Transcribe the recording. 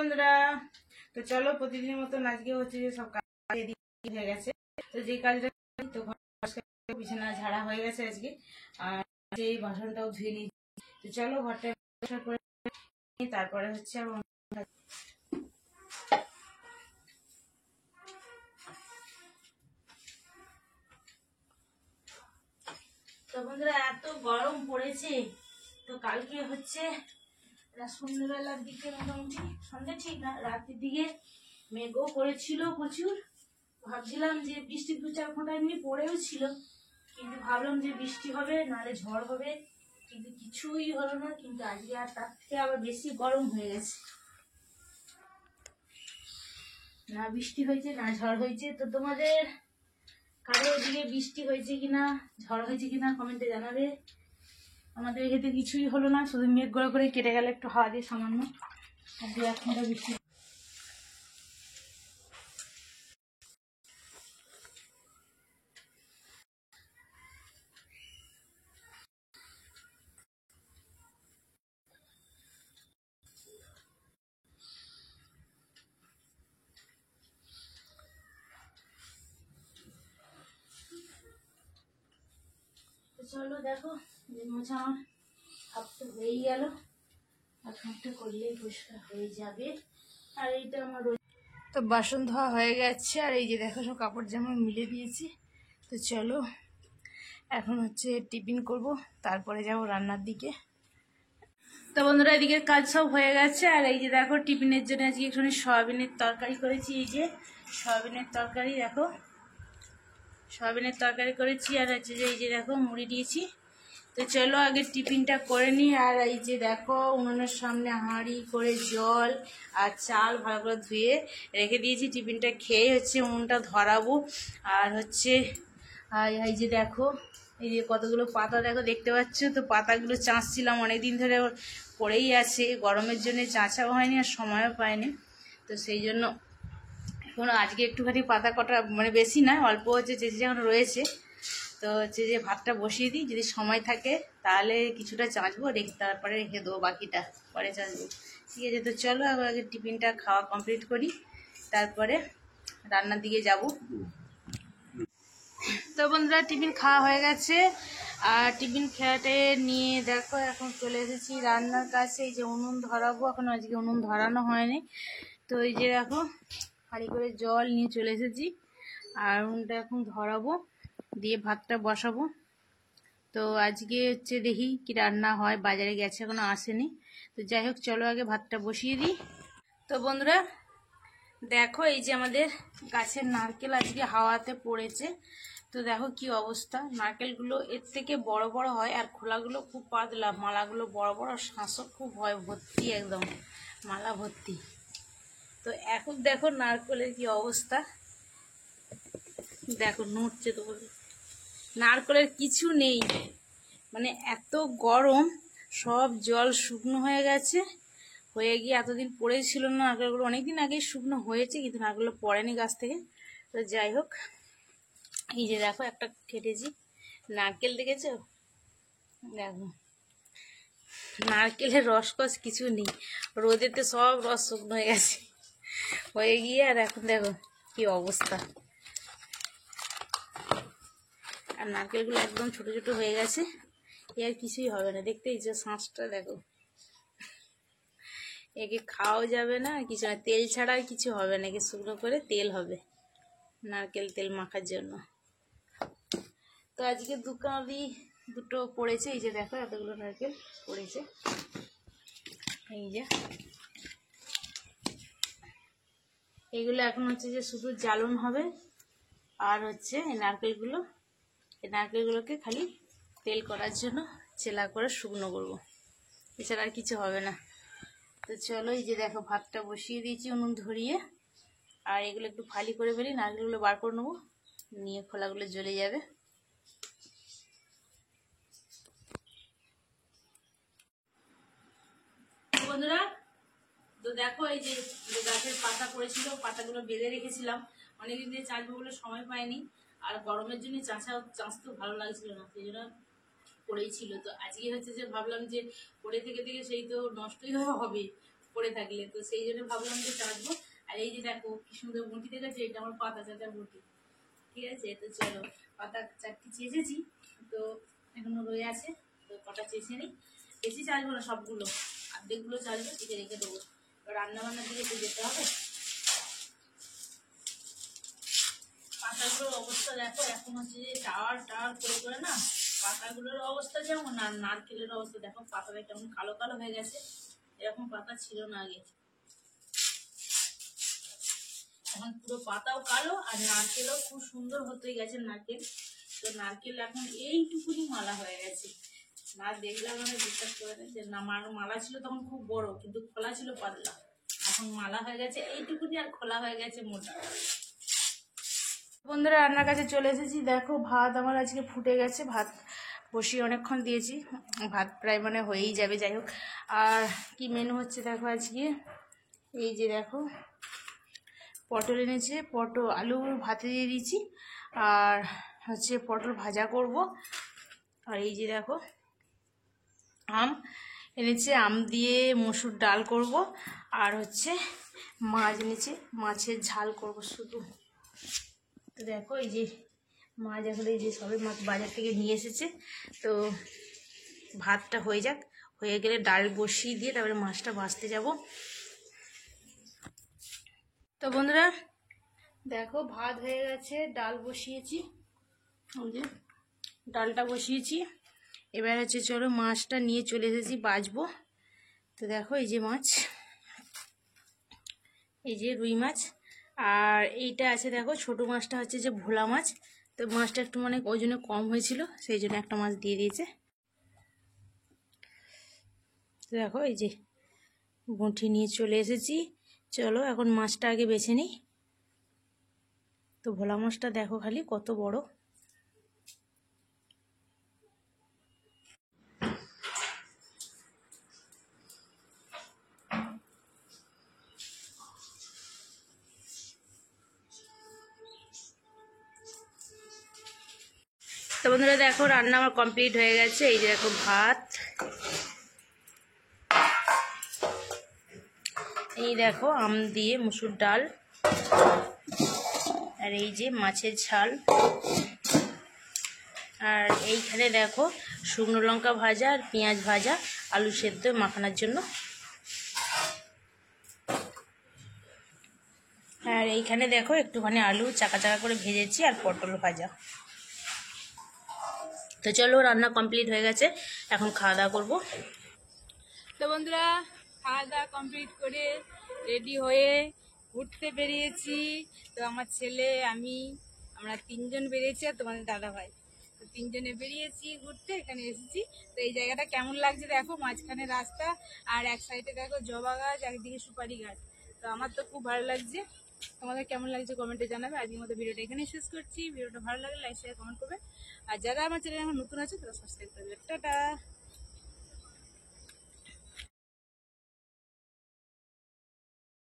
বন্ধুরা, তো চলো প্রতিদিনের মতন আজকে হচ্ছে যে সব কাজ হয়ে গেছে। তো যে কাজটা তো বিছানা ঝাড়া হয়ে গেছে আজকে, আর এই বাসনটাও ধুয়ে নিই। তো চলো ঘরটা পরিষ্কার করে তারপরে হচ্ছে তো বন্ধুরা এত গরম পড়েছে। তো কালকে হচ্ছে সন্ধ্যেবেলার দিকে মোটামুটি সন্ধ্যে ঠিক না রাতের দিকে মেঘও পড়েছিল প্রচুর। ভাবছিলাম যে বৃষ্টি 2-4 ফোঁটা এমনি পড়েও ছিল, কিন্তু ভাবলাম যে বৃষ্টি হবে নাহলে ঝড় হবে, কিন্তু কিছুই হলো না। কিন্তু আজকে আর তার থেকে আবার বেশি গরম হয়ে গেছে, না বৃষ্টি হয়েছে না ঝড় হয়েছে। তো তোমাদের কারো ওদিকে বৃষ্টি হয়েছে কিনা ঝড় হয়েছে কিনা কমেন্টে জানাবে। আমাদের এখানে কিছুই হলো না, শুধু মেঘ গড়ে করে কেটে গেল একটু হাওয়া দিয়ে সামান্য, আজকে 1 ফোঁটা বৃষ্টি। চলো দেখো মোছা আমার হাফ তো হয়েই গেল, আর খানটা করলেই পরিষ্কার হয়ে যাবে। আর এইটা আমার তো বাসন ধোয়া হয়ে গেছে, আর এই যে দেখো সব কাপড় জামা মিলে দিয়েছি। তো চলো এখন হচ্ছে টিফিন করব, তারপরে যাব রান্নার দিকে। তো বন্ধুরা এদিকে কাজ সব হয়ে গেছে, আর এই যে দেখো টিফিনের জন্য আজকে একটু সয়াবিনের তরকারি করেছি। এই যে সয়াবিনের তরকারি, দেখো সয়াবিনের তরকারি করেছি, আর হচ্ছে যে এই যে দেখো মুড়ি দিয়েছি। তো চলো আগে টিফিনটা করে নিই। আর এই যে দেখো উনুনের সামনে হাঁড়ি করে জল আর চাল ভালো করে ধুয়ে রেখে দিয়েছি, টিফিনটা খেয়ে হচ্ছে উনুনটা ধরাবো। আর হচ্ছে এই যে দেখো এই যে কতগুলো পাতা দেখো দেখতে পাচ্ছ, তো পাতাগুলো চাঁচছিলাম অনেকদিন ধরে পড়েই আছে, গরমের জন্য চাঁচাও হয়নি আর সময়ও পায়নি। তো সেই জন্য এখন আজকে একটুখানি পাতা কটা, মানে বেশি না অল্প হচ্ছে যে যখন রয়েছে। তো হচ্ছে যে ভাতটা বসিয়ে দিই, যদি সময় থাকে তাহলে কিছুটা চাঁচবো, রেখে তারপরে রেখে দেবো, বাকিটা পরে চাঁচবো। ঠিক আছে, তো চলো আগে টিফিনটা খাওয়া কমপ্লিট করি, তারপরে রান্নার দিকে যাব। তো বন্ধুরা টিফিন খাওয়া হয়ে গেছে, আর টিফিন খেয়াটে নিয়ে দেখো এখন চলে এসেছি রান্নার কাছে। এই যে উনুন ধরাবো, এখন আজকে উনুন ধরানো হয়নি। তো এই যে দেখো হাঁড়ি করে জল নিয়ে চলে এসেছি, আর উনুনটা এখন ধরাবো, দিয়ে ভাতটা বসাবো। তো আজকে হচ্ছে দেখি কি রান্না হয়, বাজারে গেছে এখনো আসেনি। তো যাই হোক চলো আগে ভাতটা বসিয়ে দিই। তো বন্ধুরা দেখো এই যে আমাদের গাছের নারকেল আজকে হাওয়াতে পড়েছে। তো দেখো কি অবস্থা, নারকেলগুলো এর থেকে বড় বড় হয়, আর খোলাগুলো খুব পাতলা, মালাগুলো বড় বড়, শাঁসও খুব হয়, ভর্তি একদম মালা ভর্তি। তো এখন দেখো নারকেলের কি অবস্থা, দেখো নড়ছে, তো নারকেলের কিছু নেই, মানে এত গরম, সব জল শুকনো হয়ে গেছে, হয়ে গিয়ে এতদিন পড়েছিল না নারকেলগুলো, অনেকদিন আগে শুকনো হয়েছে কিন্তু নারকেলগুলো পড়েনি গাছ থেকে। তো যাই হোক এই যে দেখো একটা কেটেছি নারকেল, দেখেছো দেখো নারকেলের রসকস কিছু নেই, রোদেতে সব রস শুকনো হয়ে গেছে, হয়ে গিয়ে আর এখন দেখো কি অবস্থা। আর নারকেলগুলো একদম ছোট ছোট হয়ে গেছে, আর কিছুই হবে না। দেখতে এই যে শাঁসটা দেখো, একে খাওয়াও যাবে না, কিছু না, তেল ছাড়া আর কিছু হবে না, একে শুকনো করে তেল হবে, নারকেল তেল মাখার জন্য। তো আজকে দুটো পড়েছে, এই যে দেখো এতগুলো নারকেল পড়েছে, এই যে এইগুলো এখন হচ্ছে যে শুধু জ্বালন হবে, আর হচ্ছে এই নারকেলগুলোকে খালি তেল করার জন্য চেলা করে শুকনো করবো, এছাড়া আর কিছু হবে না। তো চলো এই যে দেখো ভাতটা বসিয়ে দিয়েছি উনুন ধরিয়ে, আর এগুলো একটু ফালি করে ফেলি, নারকেলগুলো বার করে নেবো, নিয়ে খোলাগুলো জ্বলে যাবে। বন্ধুরা তো দেখো এই যে গাছের পাতা পড়েছিল, পাতাগুলো বেঁধে রেখেছিলাম, অনেকদিন দিয়ে চাঁচবো বলে সময় পাইনি, আর গরমের জন্য চাঁচতেও ভালো লাগছিল না, সেই জন্য পড়েই ছিল। তো আজকে হচ্ছে যে ভাবলাম যে পড়ে থেকে থেকে সেই তো নষ্টই হবে, পড়ে থাকলে, তো সেই জন্য ভাবলাম যে চাটবো। আর এই যে দেখো কি সুন্দর বটি দেখেছে, এটা আমার পাতা চাটার বটি। ঠিক আছে, তো চলো পাতা চারটি চেঁচেছি, তো এখনো রয়ে আছে, তো কটা চেঁচে নিই। বেশি চালবো না, সবগুলো অর্ধেকগুলো চালবো, চিকে রেখে দেবো। রান্না বান্নার দিকে তো যেতে হবে। পাতাগুলোর অবস্থা দেখো, এখন হচ্ছে যে টাওয়ার টাওয়ার করে করে না, পাতাগুলোর অবস্থা যেমন আর নারকেলের অবস্থা দেখো, পাতাটা কেমন কালো কালো হয়ে গেছে। এরকম পাতা ছিল না আগে, এখন পুরো পাতাও কালো আর নারকেলও খুব সুন্দর হতে গেছে নারকেল। তো নারকেল এখন এইটুকুনি মালা হয়ে গেছে, না দেখলাম মানে বিশ্বাস করে নেই যে না, মালা ছিল তখন খুব বড়, কিন্তু খোলা ছিল পাতলা, এখন মালা হয়ে গেছে এইটুকুনি আর খোলা হয়ে গেছে মোটা। বন্ধুরা রান্নার কাছে চলে এসেছি, দেখো ভাত আমার আজকে ফুটে গেছে, ভাত বসিয়ে অনেকক্ষণ দিয়েছি, ভাত প্রায় মানে হয়েই যাবে। যাই হোক, আর কি মেনু হচ্ছে দেখো আজকে, এই যে দেখো পটল এনেছে, পটল আলু ভাতে দিয়ে দিয়েছি, আর হচ্ছে পটল ভাজা করব। আর এই যে দেখো আম এনেছে, আম দিয়ে মসুর ডাল করব, আর হচ্ছে মাছ এনেছে, মাছের ঝাল করব শুধু। তো দেখো এই যে মাছ, এখন এই যে সবে মাছ বাজার থেকে নিয়ে এসেছে, তো ভাতটা হয়ে যাক, হয়ে গেলে ডাল বসিয়ে দিয়ে তারপরে মাছটা ভাজতে যাব। তো বন্ধুরা দেখো ভাত হয়ে গেছে, ডাল বসিয়েছি, ওই যে ডালটা বসিয়েছি, এবার হচ্ছে চলো মাছটা নিয়ে চলে এসেছি বাজবো। তো দেখো এই যে মাছ, এই যে রুই মাছ, আর এইটা আছে দেখো ছোট মাছটা হচ্ছে যে ভোলা মাছ, তো মাছটা একটু মানে ওজনে কম হয়েছিল, সেই জন্য একটা মাছ দিয়ে দিয়েছে। তো দেখো এই যে বঁটি নিয়ে চলে এসেছি, চলো এখন মাছটা আগে বেছে নিই। তো ভোলা মাছটা দেখো খালি কত বড়। তো বন্ধুরা দেখো রান্না আমার কমপ্লিট হয়ে গেছে, এই যে দেখো ভাত, এই দেখো আম দিয়ে মসুর ডাল, আর এই যে মাছের ঝাল, আর এইখানে দেখো শুকনো লঙ্কা ভাজা আর পেঁয়াজ ভাজা, আলু সেদ্ধ মাখানোর জন্য, আর এইখানে দেখো একটুখানি আলু চাকা চাকা করে ভেজেছি আর পটল ভাজা। তো চলো রান্না কমপ্লিট হয়ে গেছে, এখন খাওয়া দাওয়া করবো। তো বন্ধুরা খাওয়া দাওয়া কমপ্লিট করে রেডি হয়ে ঘুরতে বেরিয়েছি। তো আমার ছেলে আমি আমরা তিনজন বেরিয়েছি, আর তোমাদের দাদা ভাই, তো তিনজনে বেরিয়েছি ঘুরতে, এখানে এসেছি। তো এই জায়গাটা কেমন লাগছে দেখো, মাঝখানে রাস্তা, আর এক সাইডে দেখো জবা গাছ, একদিকে সুপারি গাছ। তো আমার তো খুব ভালো লাগছে, তোমাদের কেমন লাগছে কমেন্টে জানাবে। আজকের মতো ভিডিওটা এখানেই শেষ করছি, ভিডিওটা ভালো লাগলে লাইক শেয়ার কমেন্ট করবে, আর যারা আমার চ্যানেলে আমার নতুন আছে তারা সাবস্ক্রাইব করবে। টাটা।